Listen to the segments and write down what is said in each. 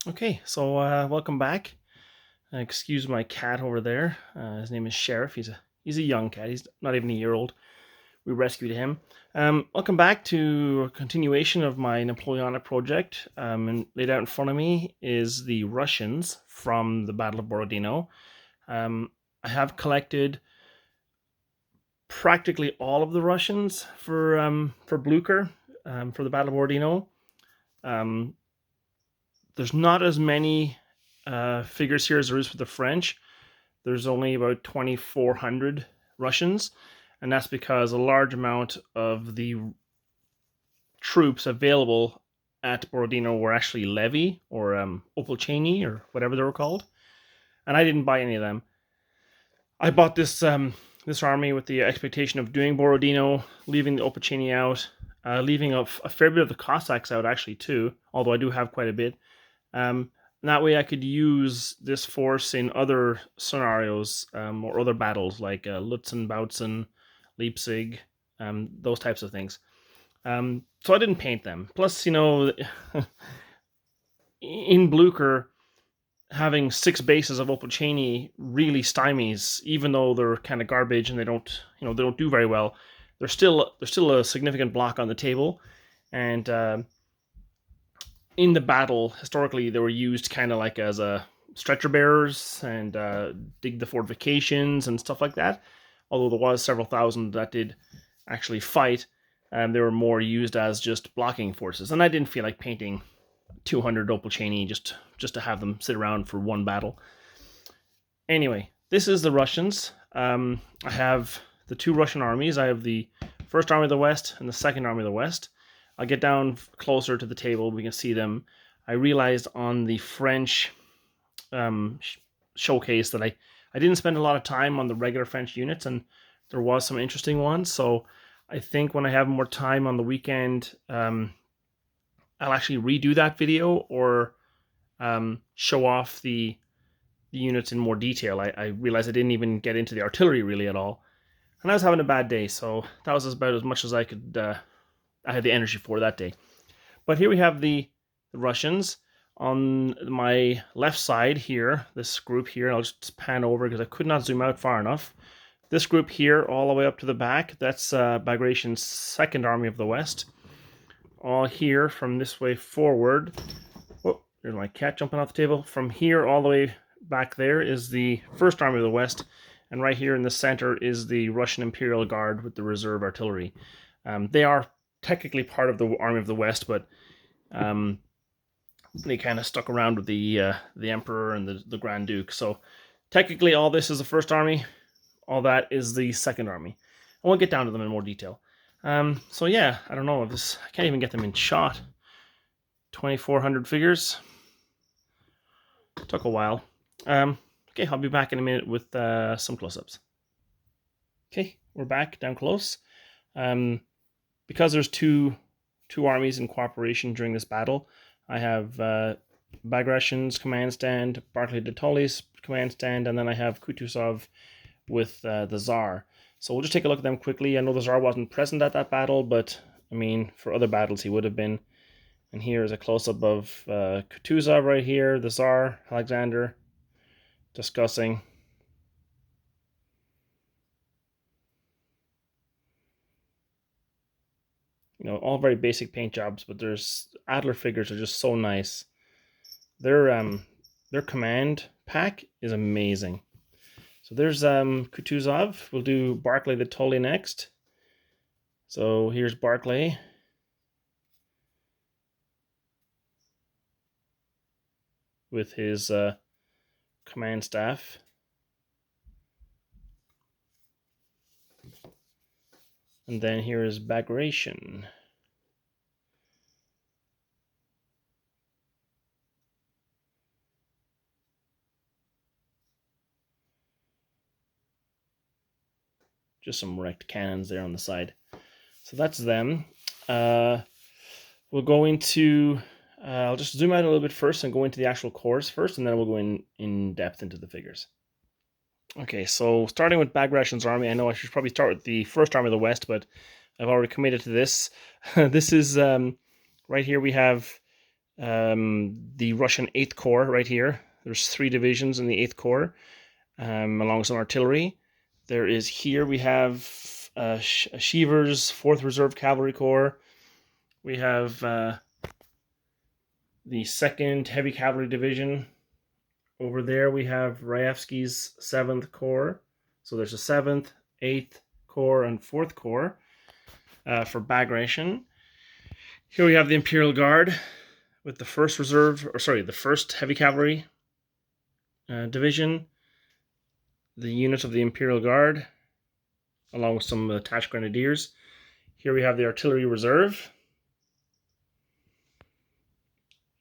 Okay, so welcome back. Excuse my cat over there. His name is Sheriff. He's a young cat. He's not even a year old. We rescued him. Welcome back to a continuation of my Napoleonic project. And laid out in front of me is the Russians from the Battle of Borodino. I have collected practically all of the Russians for Blucher for the Battle of Borodino. Um, there's not as many figures here as there is for the French. There's only about 2,400 Russians, and that's because a large amount of the troops available at Borodino were actually levy or opolcheni or whatever they were called, and I didn't buy any of them. I bought this army with the expectation of doing Borodino, leaving the opolcheni out, leaving a fair bit of the Cossacks out actually too, although I do have quite a bit. And that way I could use this force in other scenarios or other battles like Lutzen, Bautzen, Leipzig, those types of things. So I didn't paint them. Plus, in Blucher, having 6 bases of Opolcheni really stymies, even though they're kind of garbage and they don't do very well. They're still a significant block on the table, and in the battle, historically, they were used kind of like as a stretcher bearers and dig the fortifications and stuff like that. Although there was several thousand that did actually fight, they were more used as just blocking forces. And I didn't feel like painting 200 Opolcheni just to have them sit around for one battle. Anyway, this is the Russians. I have the 2 Russian armies. I have the First Army of the West and the Second Army of the West. I'll get down closer to the table. We can see them. I realized on the French showcase that I didn't spend a lot of time on the regular French units, and there was some interesting ones. So I think when I have more time on the weekend, I'll actually redo that video or show off the units in more detail. I realized I didn't even get into the artillery really at all, and I was having a bad day, so that was about as much as I could. I had the energy for that day. But here we have the Russians. On my left side here, this group here, I'll just pan over because I could not zoom out far enough. This group here, all the way up to the back, that's Bagration's Second Army of the West. All here from this way forward. Oh, there's my cat jumping off the table. From here all the way back there is the First Army of the West. And right here in the center is the Russian Imperial Guard with the reserve artillery. They are technically part of the Army of the West, but they kind of stuck around with the Emperor and the Grand Duke. So technically all this is the First Army, all that is the Second Army. I won't get down to them in more detail. So yeah, I don't know if this, I can't even get them in shot. 2,400 figures. Took a while. Okay, I'll be back in a minute with some close-ups. Okay, we're back down close. Because there's two armies in cooperation during this battle, I have Bagration's command stand, Barclay de Tolly's command stand, and then I have Kutuzov with the Tsar. So we'll just take a look at them quickly. I know the Tsar wasn't present at that battle, but I mean, for other battles he would have been. And here is a close-up of Kutuzov right here, the Tsar, Alexander, discussing. All very basic paint jobs, but there's Adler figures are just so nice. Their command pack is amazing. So there's Kutuzov. We'll do Barclay de Tolly next. So here's Barclay. With his command staff. And then here is Bagration. Just some wrecked cannons there on the side. So that's them. We'll go into... I'll just zoom out a little bit first and go into the actual cores first, and then we'll go in depth into the figures. Okay, so starting with Bagration's army, I know I should probably start with the First Army of the West, but I've already committed to this. This is, right here we have the Russian 8th Corps right here. There's 3 divisions in the 8th Corps, along with some artillery. There is here we have Sheaver's 4th Reserve Cavalry Corps. We have the 2nd Heavy Cavalry Division. Over there we have Raevsky's 7th Corps. So there's a 7th, 8th Corps, and 4th Corps for Bagration. Here we have the Imperial Guard with the 1st Reserve, or sorry, the 1st Heavy Cavalry Division, the units of the Imperial Guard, along with some attached Grenadiers. Here we have the Artillery Reserve.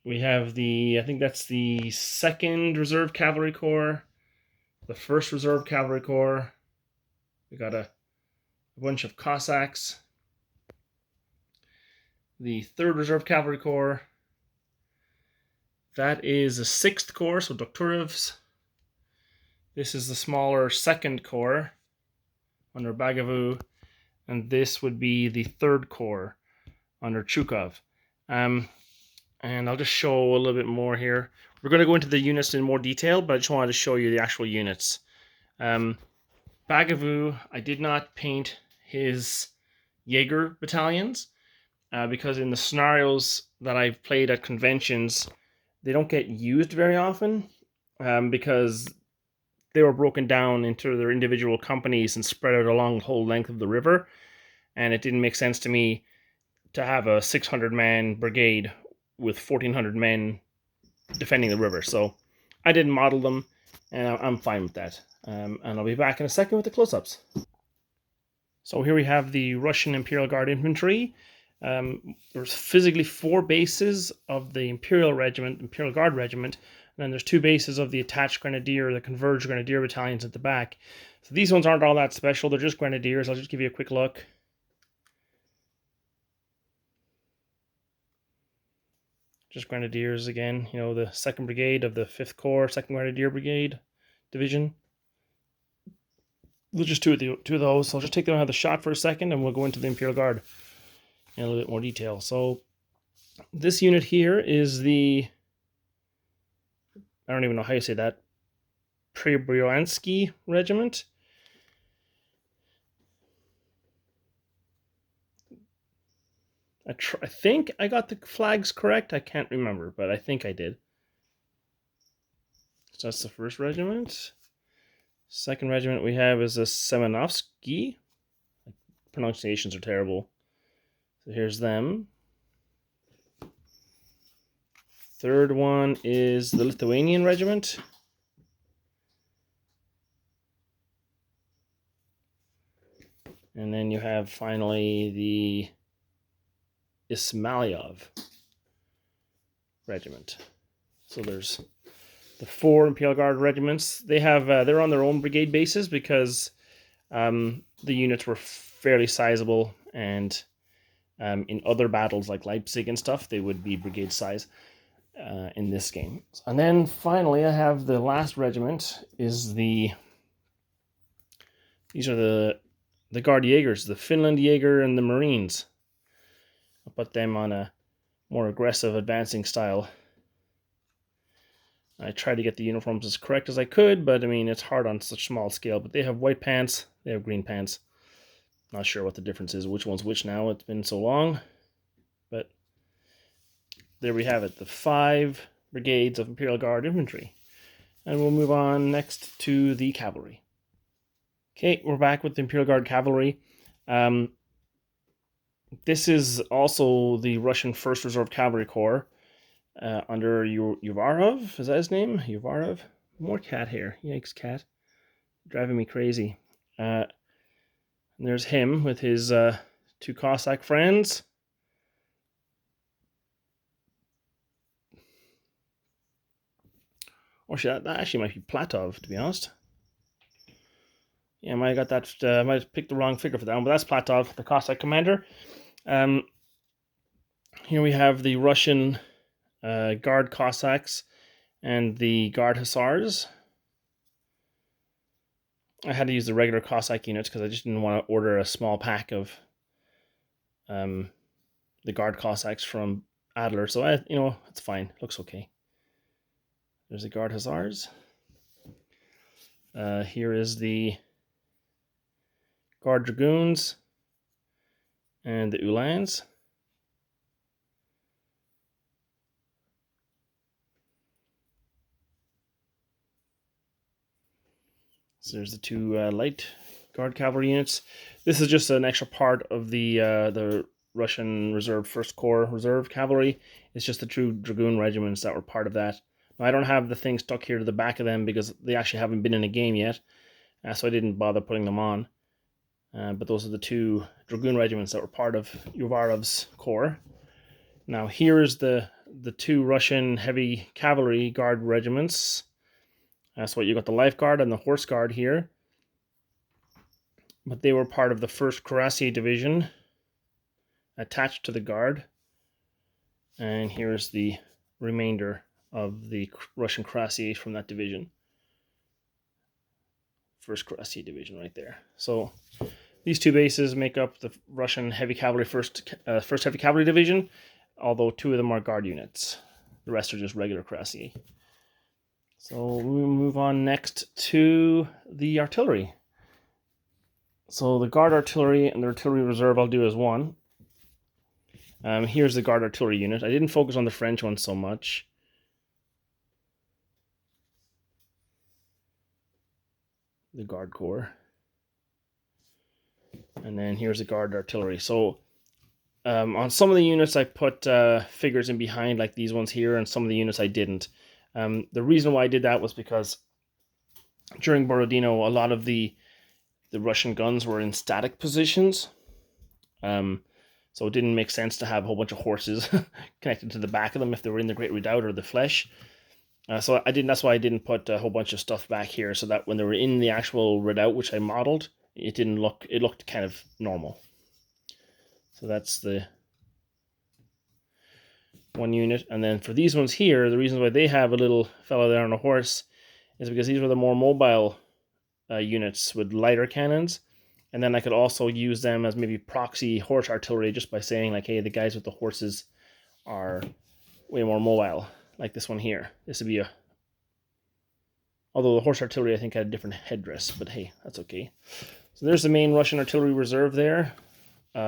We have the, I think that's the 2nd Reserve Cavalry Corps, the 1st Reserve Cavalry Corps. We got a bunch of Cossacks. The 3rd Reserve Cavalry Corps. That is the 6th Corps, so Dokturev's. This is the smaller 2nd Corps under Bagavu, and this would be the 3rd Corps under Chukov. And I'll just show a little bit more here. We're going to go into the units in more detail, but I just wanted to show you the actual units. Bagavu, I did not paint his Jaeger battalions because in the scenarios that I've played at conventions, they don't get used very often because they were broken down into their individual companies and spread out along the whole length of the river. And it didn't make sense to me to have a 600-man brigade with 1,400 men defending the river. So I didn't model them, and I'm fine with that. And I'll be back in a second with the close-ups. So here we have the Russian Imperial Guard infantry. There's physically 4 bases of the Imperial Guard regiment, and then there's 2 bases of the attached Grenadier, the converged Grenadier battalions at the back. So these ones aren't all that special, they're just Grenadiers. I'll just give you a quick look. Just Grenadiers again, you know, the 2nd Brigade of the 5th Corps, 2nd Grenadier Brigade Division. We'll just do two of those. So I'll just take them out of the shot for a second and we'll go into the Imperial Guard in a little bit more detail. So this unit here is the, I don't even know how you say that, Prebryansky Regiment. I think I got the flags correct. I can't remember, but I think I did. So that's the 1st regiment. 2nd regiment we have is the Semenovsky. Pronunciations are terrible. So here's them. 3rd one is the Lithuanian regiment. And then you have finally the Ismailyov regiment. So there's the 4 Imperial Guard regiments. They have they're on their own brigade bases because the units were fairly sizable, and in other battles like Leipzig and stuff, they would be brigade size in this game. And then finally, I have the last regiment is these are the Guard Jaegers, the Finland Jaeger and the Marines. I'll put them on a more aggressive advancing style. I tried to get the uniforms as correct as I could, but I mean, it's hard on such small scale. But they have white pants, they have green pants. Not sure what the difference is, which one's which now. It's been so long. But there we have it, the 5 brigades of Imperial Guard infantry. And we'll move on next to the cavalry. Okay, we're back with the Imperial Guard cavalry. This is also the Russian 1st Reserve Cavalry Corps under Uvarov. Is that his name? Uvarov? More cat hair. Yikes, cat. Driving me crazy. And there's him with his 2 Cossack friends. Or that actually might be Platov, to be honest. Yeah, I might have got that. I might have picked the wrong figure for that one, but that's Platov, the Cossack commander. Here we have the Russian Guard Cossacks and the Guard Hussars. I had to use the regular Cossack units because I just didn't want to order a small pack of the Guard Cossacks from Adler, so it's fine. Looks okay. There's the Guard Hussars. Here is the Guard Dragoons and the Uhlans. So there's the two light Guard cavalry units. This is just an extra part of the Russian Reserve First Corps Reserve Cavalry. It's just the two Dragoon regiments that were part of that. Now, I don't have the thing stuck here to the back of them because they actually haven't been in a game yet, so I didn't bother putting them on. But those are the two Dragoon regiments that were part of Uvarov's corps. Now here is the two Russian heavy cavalry guard regiments. So you got the Life Guard and the Horse Guard here. But they were part of the 1st Cuirassier Division attached to the Guard. And here's the remainder of the Russian Cuirassiers from that division. 1st Cuirassier Division right there. So these two bases make up the Russian Heavy Cavalry 1st Heavy Cavalry Division, although 2 of them are Guard units. The rest are just regular Cuirassier. So we move on next to the artillery. So the Guard Artillery and the Artillery Reserve I'll do as one. Here's the Guard Artillery unit. I didn't focus on the French one so much. The Guard Corps. And then here's the Guard Artillery. So on some of the units I put figures in behind like these ones here, and some of the units I didn't. The reason why I did that was because during Borodino, a lot of the Russian guns were in static positions. So it didn't make sense to have a whole bunch of horses connected to the back of them if they were in the Great Redoubt or the Fleche. So that's why I didn't put a whole bunch of stuff back here, so that when they were in the actual Redoubt, which I modeled, it looked kind of normal. So that's the one unit. And then for these ones here, the reason why they have a little fellow there on a horse is because these were the more mobile units with lighter cannons. And then I could also use them as maybe proxy horse artillery just by saying like, hey, the guys with the horses are way more mobile, like this one here. This would be although the horse artillery I think had a different headdress, but hey, that's okay. So there's the main Russian artillery reserve there.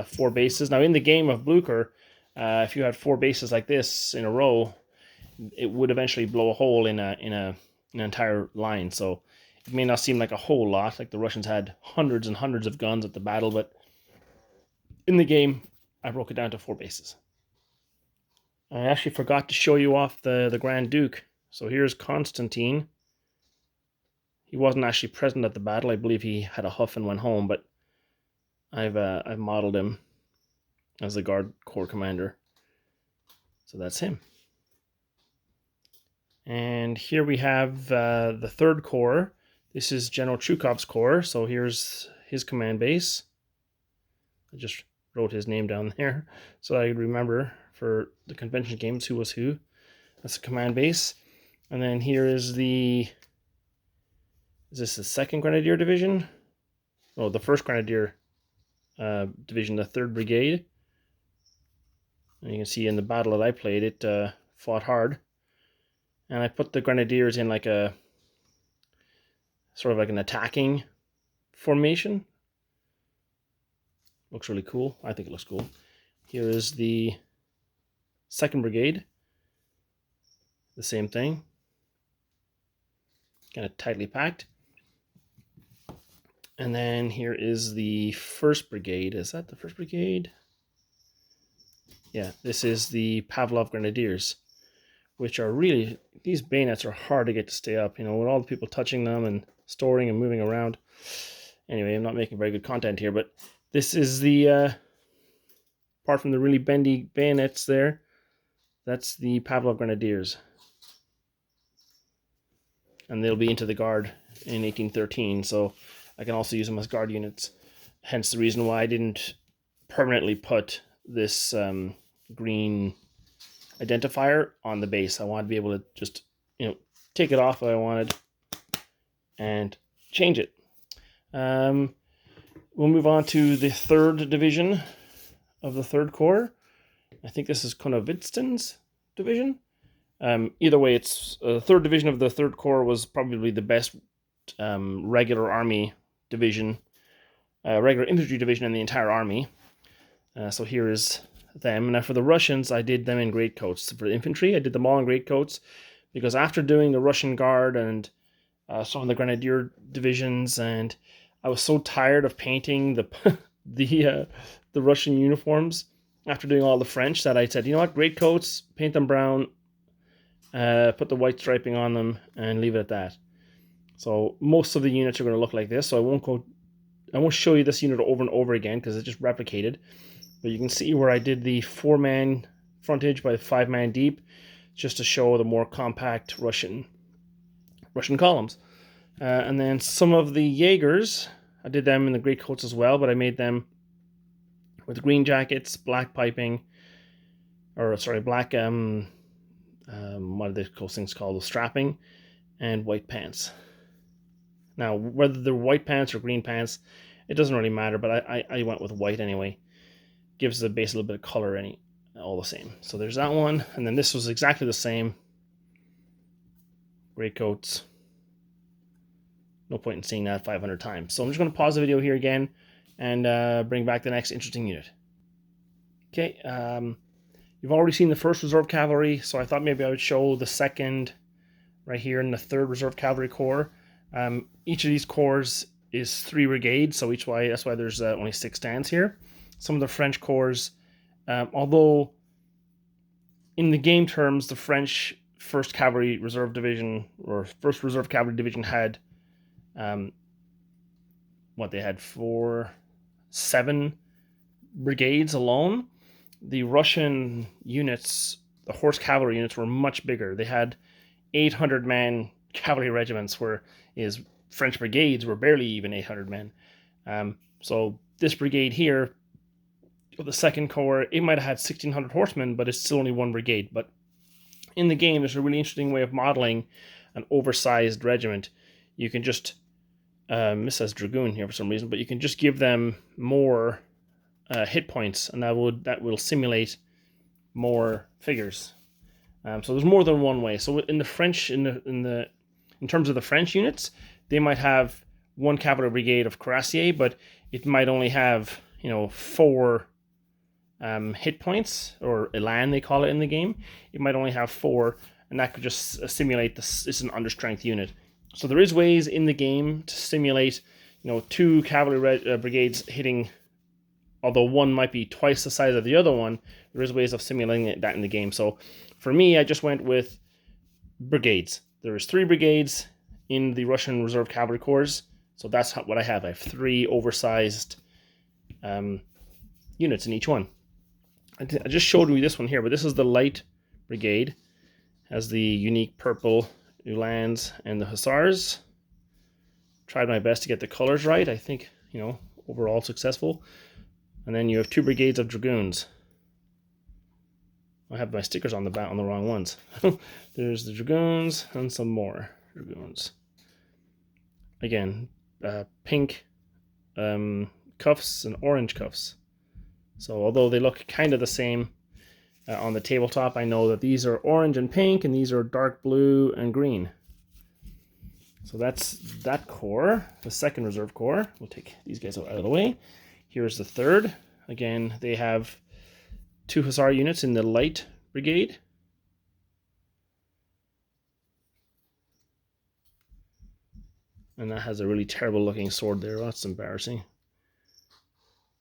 4 bases. Now in the game of Blucher, if you had 4 bases like this in a row, it would eventually blow a hole in an entire line. So it may not seem like a whole lot, like the Russians had hundreds and hundreds of guns at the battle, but in the game, I broke it down to 4 bases. I actually forgot to show you off the Grand Duke. So here's Constantine. He wasn't actually present at the battle. I believe he had a huff and went home, but I've modeled him as the Guard Corps commander. So that's him. And here we have the 3rd Corps. This is General Chukov's corps, so here's his command base. I just wrote his name down there so I could remember for the convention games who was who. That's the command base. And then here is is this the 2nd Grenadier Division? Oh, the 1st Grenadier Division, the 3rd Brigade. And you can see in the battle that I played, it fought hard. And I put the Grenadiers in like a sort of like an attacking formation. Looks really cool. I think it looks cool. Here is the 2nd Brigade. The same thing. Kind of tightly packed. And then here is the 1st Brigade. Is that the 1st Brigade? Yeah, this is the Pavlov Grenadiers, which are really, these bayonets are hard to get to stay up, with all the people touching them and storing and moving around. Anyway, I'm not making very good content here, but this is the, apart from the really bendy bayonets there, that's the Pavlov Grenadiers. And they'll be into the Guard in 1813, so I can also use them as Guard units. Hence the reason why I didn't permanently put this green identifier on the base. I wanted to be able to just, take it off if I wanted and change it. We'll move on to the 3rd Division of the 3rd Corps. I think this is Konovitsin's division. Either way, it's the 3rd division of the 3rd Corps was probably the best regular army division, regular infantry division in the entire army. So here is them. Now for the Russians, I did them in greatcoats. For the infantry, I did them all in greatcoats because after doing the Russian Guard and some of the Grenadier divisions, and I was so tired of painting the Russian uniforms after doing all the French that I said, you know what, greatcoats, paint them brown, put the white striping on them, and leave it at that. So most of the units are going to look like this. So I won't show you this unit over and over again because it's just replicated. But you can see where I did the 4-man frontage by 5-man deep, just to show the more compact Russian columns. And then some of the Jaegers, I did them in the greatcoats as well, but I made them with green jackets, black piping, or sorry, black what are those things called? The strapping, and white pants. Now, whether they're white pants or green pants, it doesn't really matter, but I went with white anyway. Gives the base a little bit of color, all the same. So there's that one, and then this was exactly the same. Greatcoats. No point in seeing that 500 times. So I'm just going to pause the video here again and bring back the next interesting unit. Okay, you've already seen the 1st Reserve Cavalry, so I thought maybe I would show the 2nd right here in the 3rd Reserve Cavalry Corps. Each of these corps is 3 brigades, so that's why there's only 6 stands here. Some of the French corps, although in the game terms, the French 1st Cavalry Reserve Division, or 1st Reserve Cavalry Division had, they had 7 brigades alone. The Russian units, the horse cavalry units, were much bigger. They had 800-man cavalry regiments, whereas French brigades were barely even 800 men. So this brigade here, the 2nd Corps, it might have had 1,600 horsemen, but it's still only 1 brigade. But in the game, there's a really interesting way of modeling an oversized regiment. You can just, this says Dragoon here for some reason, but you can just give them more hit points, and that will simulate more figures. So there's more than one way. So in the French, in terms of the French units, they might have 1 cavalry brigade of cuirassiers, but it might only have 4 hit points, or elan they call it in the game. It might only have 4, and that could just simulate this. It's an understrength unit. So there is ways in the game to simulate 2 cavalry brigades hitting. Although one might be twice the size of the other one, there is ways of simulating that in the game. So for me, I just went with brigades. There is 3 brigades in the Russian Reserve Cavalry Corps. So that's what I have. I have 3 oversized units in each one. I just showed you this one here, but this is the light brigade. Has the unique purple Uhlans and the Hussars. Tried my best to get the colors right. I think, overall successful. And then you have 2 brigades of dragoons. I have my stickers on the wrong ones. There's the dragoons and some more dragoons. Again, pink cuffs and orange cuffs. So although they look kind of the same on the tabletop, I know that these are orange and pink, and these are dark blue and green. So that's that corps, the 2nd Reserve Corps. We'll take these guys out of the way. Here's the 3rd. Again, they have 2 Hussar units in the light brigade. And that has a really terrible looking sword there. That's embarrassing.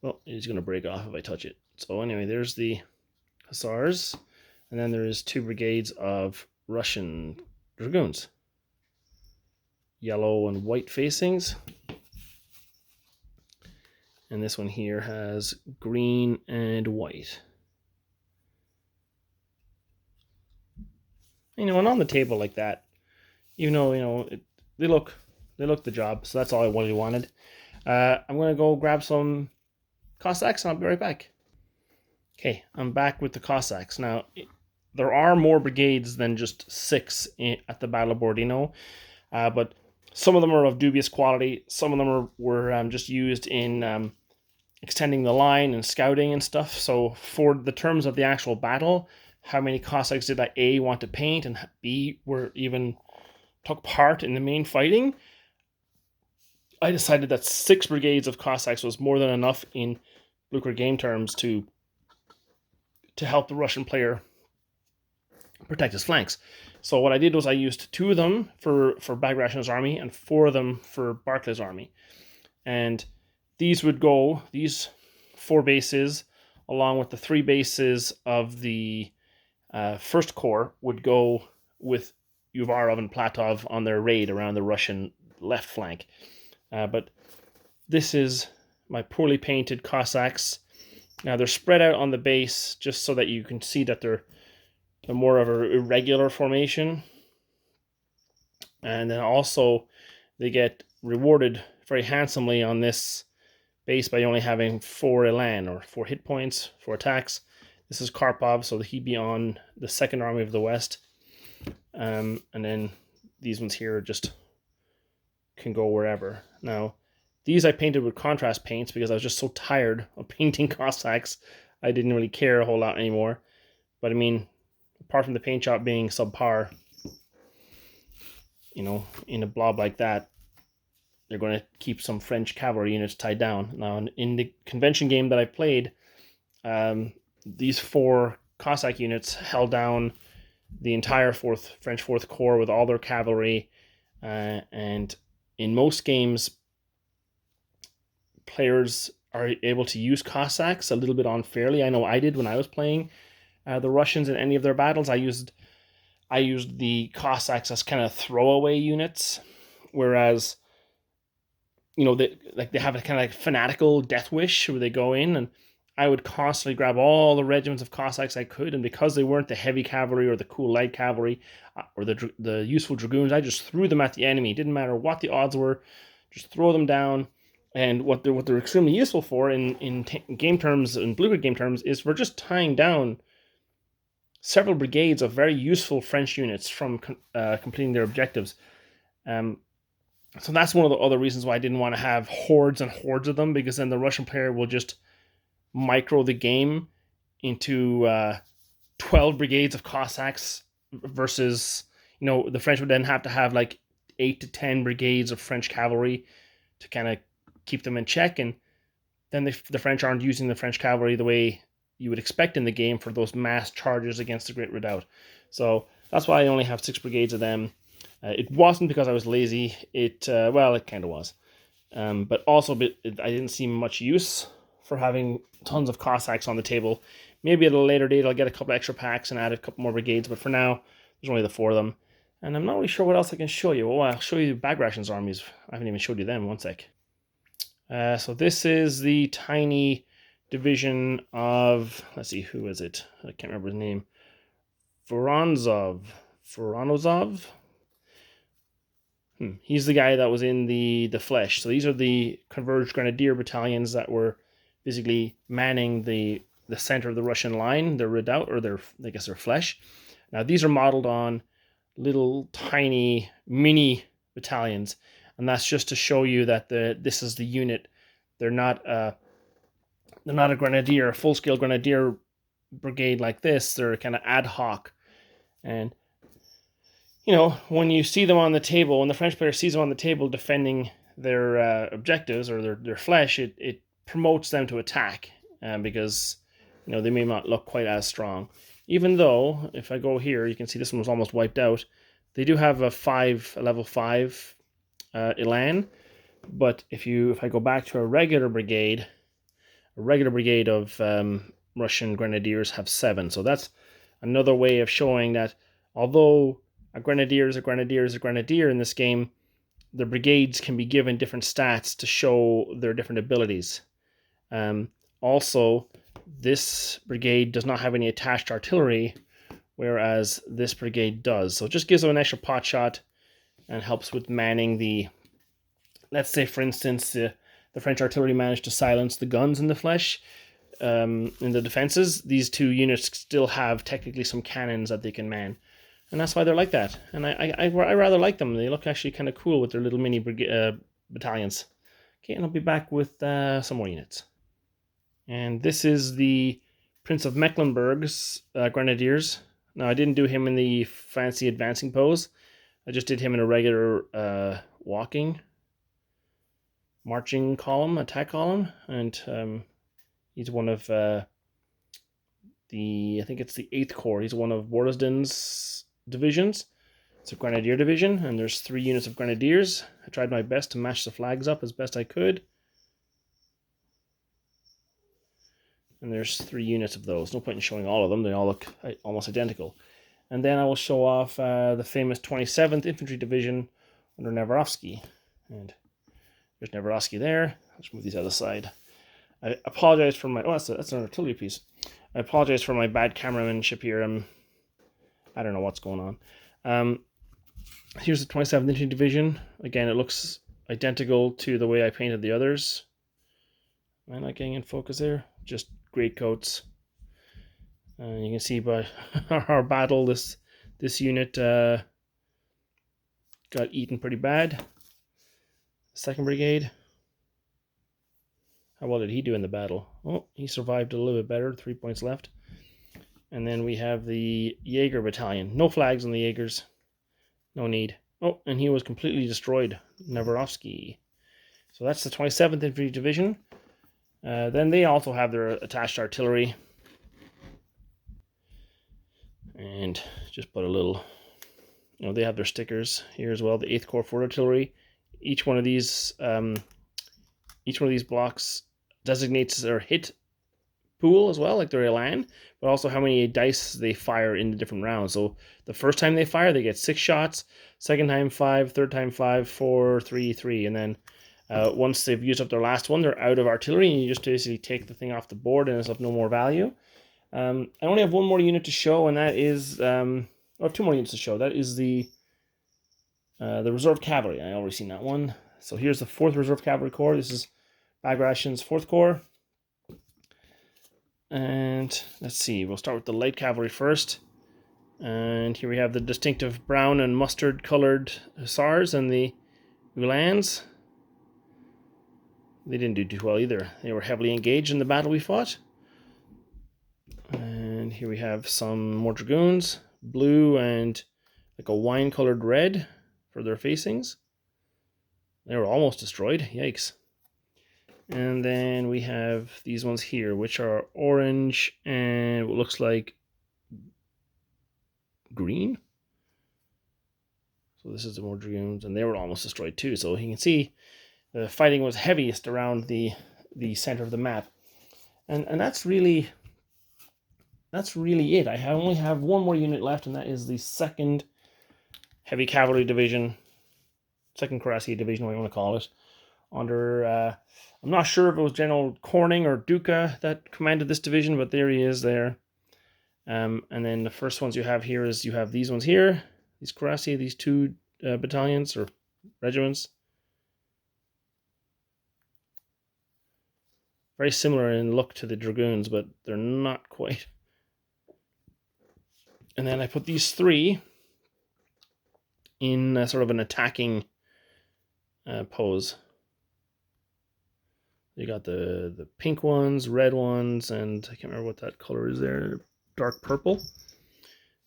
Well, it's going to break off if I touch it. So anyway, there's the Hussars. And then there is 2 brigades of Russian dragoons. Yellow and white facings. And this one here has green and white. And on the table like that, they look the job. So that's all I really wanted. I'm going to go grab some Cossacks and I'll be right back. Okay, I'm back with the Cossacks. Now, there are more brigades than just 6 at the Battle of Borodino, but some of them are of dubious quality. Some of them were just used in extending the line and scouting and stuff. So for the terms of the actual battle, how many Cossacks did I A, want to paint, and B, were even took part in the main fighting, I decided that 6 brigades of Cossacks was more than enough in Blucher game terms to help the Russian player protect his flanks. So what I did was I used 2 of them for Bagration's army and 4 of them for Barclay's army. And these 4 bases, along with the 3 bases of the First Corps, would go with Uvarov and Platov on their raid around the Russian left flank. But this is my poorly painted Cossacks. Now they're spread out on the base just so that you can see that they're more of an irregular formation. And then also they get rewarded very handsomely on this base by only having 4 elan, or 4 hit points, 4 attacks. This is Karpov, so he'd be on the Second Army of the West. And then these ones here just can go wherever. Now, these I painted with contrast paints because I was just so tired of painting Cossacks. I didn't really care a whole lot anymore. But I mean, apart from the paint job being subpar, you know, in a blob like that, they're going to keep some French cavalry units tied down. Now, in the convention game that I played, these 4 Cossack units held down the entire French Fourth Corps with all their cavalry, and in most games, players are able to use Cossacks a little bit unfairly. I know I did when I was playing the Russians in any of their battles. I used the Cossacks as kind of throwaway units, whereas, you know, they have a kind of like fanatical death wish where they go in, and I would constantly grab all the regiments of Cossacks I could, and because they weren't the heavy cavalry or the cool light cavalry or the useful dragoons, I just threw them at the enemy. It didn't matter what the odds were, just throw them down. And what they're extremely useful for in game terms, in Blucher game terms, is for just tying down several brigades of very useful French units from completing their objectives. So that's one of the other reasons why I didn't want to have hordes and hordes of them, because then the Russian player will just micro the game into 12 brigades of Cossacks versus, you know, the French would then have to have like 8 to 10 brigades of French cavalry to kind of keep them in check, and then the French aren't using the French cavalry the way you would expect in the game for those mass charges against the Great Redoubt. So that's why I only have 6 brigades of them. It wasn't because I was lazy. It kind of was. But also I didn't see much use for having tons of Cossacks on the table. Maybe at a later date I'll get a couple extra packs and add a couple more brigades, but for now there's only the 4 of them. And I'm not really sure what else I can show you. Oh, I'll show you Bagration's armies. I haven't even showed you them. One sec. So this is the tiny division of, let's see, who is it? I can't remember his name. Voronozov. He's the guy that was in the flesh. So these are the converged Grenadier battalions that were basically manning the center of the Russian line, their redoubt, or their flesh. Now these are modeled on little tiny mini battalions, and that's just to show you that this is the unit. They're not a grenadier, a full-scale grenadier brigade like this. They're kind of ad hoc. And you know, when you see them on the table, when the French player sees them on the table defending their objectives or their flesh, it promotes them to attack, because, you know, they may not look quite as strong. Even though, if I go here, you can see this one was almost wiped out. They do have a level 5 elan, but if I go back to a regular brigade of Russian Grenadiers have 7. So that's another way of showing that although a Grenadier is a Grenadier in this game, the brigades can be given different stats to show their different abilities. Also, this brigade does not have any attached artillery, whereas this brigade does. So it just gives them an extra pot shot and helps with manning the, let's say, for instance, the French artillery managed to silence the guns in the flesh. In the defenses, these 2 units still have technically some cannons that they can man. And that's why they're like that. And I rather like them. They look actually kind of cool with their little mini battalions. Okay, and I'll be back with some more units. And this is the Prince of Mecklenburg's Grenadiers. Now, I didn't do him in the fancy advancing pose. I just did him in a regular marching column, attack column. And he's one of I think it's the 8th Corps. He's one of Borodino's divisions. It's a Grenadier division, and there's 3 units of Grenadiers. I tried my best to match the flags up as best I could. And there's 3 units of those. No point in showing all of them. They all look almost identical. And then I will show off the famous 27th Infantry Division under Navarowski. And there's Navarowski there. Let's move these out of the side. I apologize for my... Oh, that's an artillery piece. I apologize for my bad cameramanship here. I don't know what's going on. Here's the 27th Infantry Division. Again, it looks identical to the way I painted the others. Am I not getting in focus there? Just great coats. You can see by our battle, this unit got eaten pretty bad. 2nd Brigade. How well did he do in the battle? Oh, he survived a little bit better. 3 points left. And then we have the Jaeger Battalion. No flags on the Jaegers. No need. Oh, and he was completely destroyed. Navarowski. So that's the 27th Infantry Division. Then they also have their attached artillery. And just put a little, they have their stickers here as well. The 8th Corps Fort Artillery. Each one of these blocks designates their hit pool as well, like their elan, but also how many dice they fire in the different rounds. So the first time they fire, they get 6 shots. Second time 5, third time 5, 4, 3, 3, and then once they've used up their last one, they're out of artillery, and you just basically take the thing off the board, and it's of no more value. I only have one more unit to show, and that is I have 2 more units to show. That is the Reserve Cavalry. I already seen that one. So here's the 4th Reserve Cavalry Corps. This is Bag Ration's 4th Corps. And let's see, we'll start with the Light Cavalry first. And here we have the distinctive brown and mustard colored Hussars and the Uhlans. They didn't do too well either. They were heavily engaged in the battle we fought. And here we have some more Dragoons, blue and like a wine colored red for their facings. They were almost destroyed. Yikes. And then we have these ones here, which are orange and what looks like green. So this is the more Dragoons, and they were almost destroyed too. So you can see the fighting was heaviest around the center of the map. And that's really it. I only have one more unit left, and that is the 2nd Heavy Cavalry Division, 2nd Cuirassier Division, what you want to call it, under, I'm not sure if it was General Corning or Duca that commanded this division, but there he is there. And then the first ones you have here is you have these ones here, these Cuirassier, these 2 battalions or regiments. Very similar in look to the Dragoons, but they're not quite. And then I put these 3 in sort of an attacking pose. You got the pink ones, red ones, and I can't remember what that color is there. Dark purple.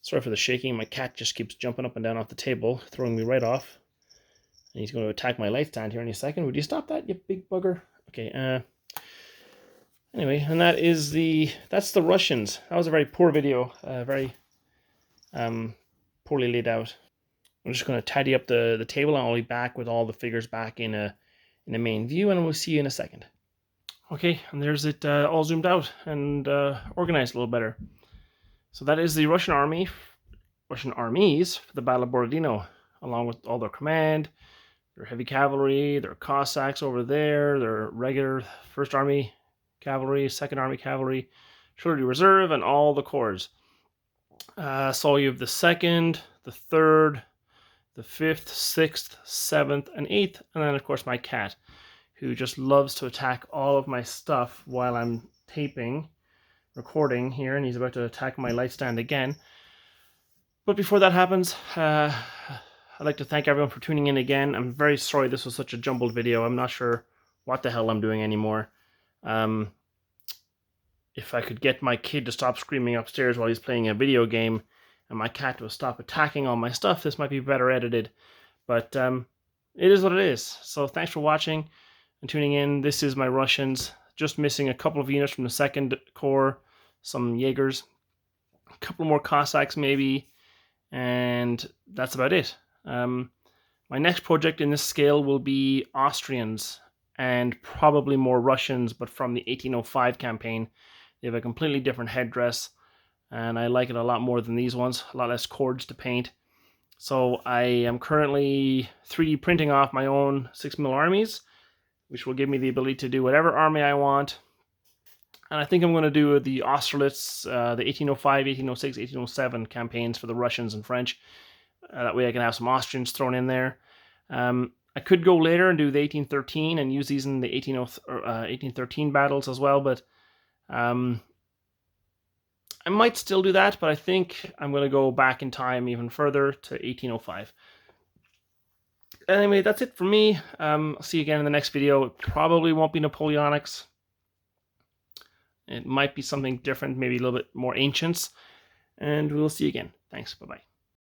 Sorry for the shaking. My cat just keeps jumping up and down off the table, throwing me right off. And he's going to attack my light stand here in a second. Would you stop that, you big bugger? Okay, anyway, and that's the Russians. That was a very poor video, very poorly laid out. I'm just going to tidy up the table, and I'll be back with all the figures back in a main view, and we'll see you in a second. Okay, and there's it all zoomed out and organized a little better. So that is the Russian armies for the Battle of Borodino, along with all their command, their heavy cavalry, their Cossacks over there, their regular 1st Army Cavalry, 2nd Army Cavalry, Artillery Reserve, and all the corps. So you have the 2nd, the 3rd, the 5th, 6th, 7th, and 8th, and then of course my cat, who just loves to attack all of my stuff while I'm recording here, and he's about to attack my light stand again. But before that happens, I'd like to thank everyone for tuning in again. I'm very sorry this was such a jumbled video. I'm not sure what the hell I'm doing anymore. if I could get my kid to stop screaming upstairs while he's playing a video game and my cat will stop attacking all my stuff, this might be better edited. But it is what it is. So thanks for watching and tuning in. This is my Russians. Just missing a couple of units from the 2nd Corps, some Jaegers, a couple more Cossacks maybe, and that's about it. My next project in this scale will be Austrians and probably more Russians, but from the 1805 campaign. They have a completely different headdress, and I like it a lot more than these ones, a lot less cords to paint. So I am currently 3D printing off my own 6mm armies, which will give me the ability to do whatever army I want. And I think I'm going to do the Austerlitz, the 1805, 1806, 1807 campaigns for the Russians and French. That way I can have some Austrians thrown in there. I could go later and do the 1813 and use these in the 1813 battles as well, but I might still do that, but I think I'm going to go back in time even further to 1805. Anyway, that's it for me. I'll see you again in the next video. It probably won't be Napoleonics. It might be something different, maybe a little bit more ancients. And we'll see you again. Thanks. Bye-bye.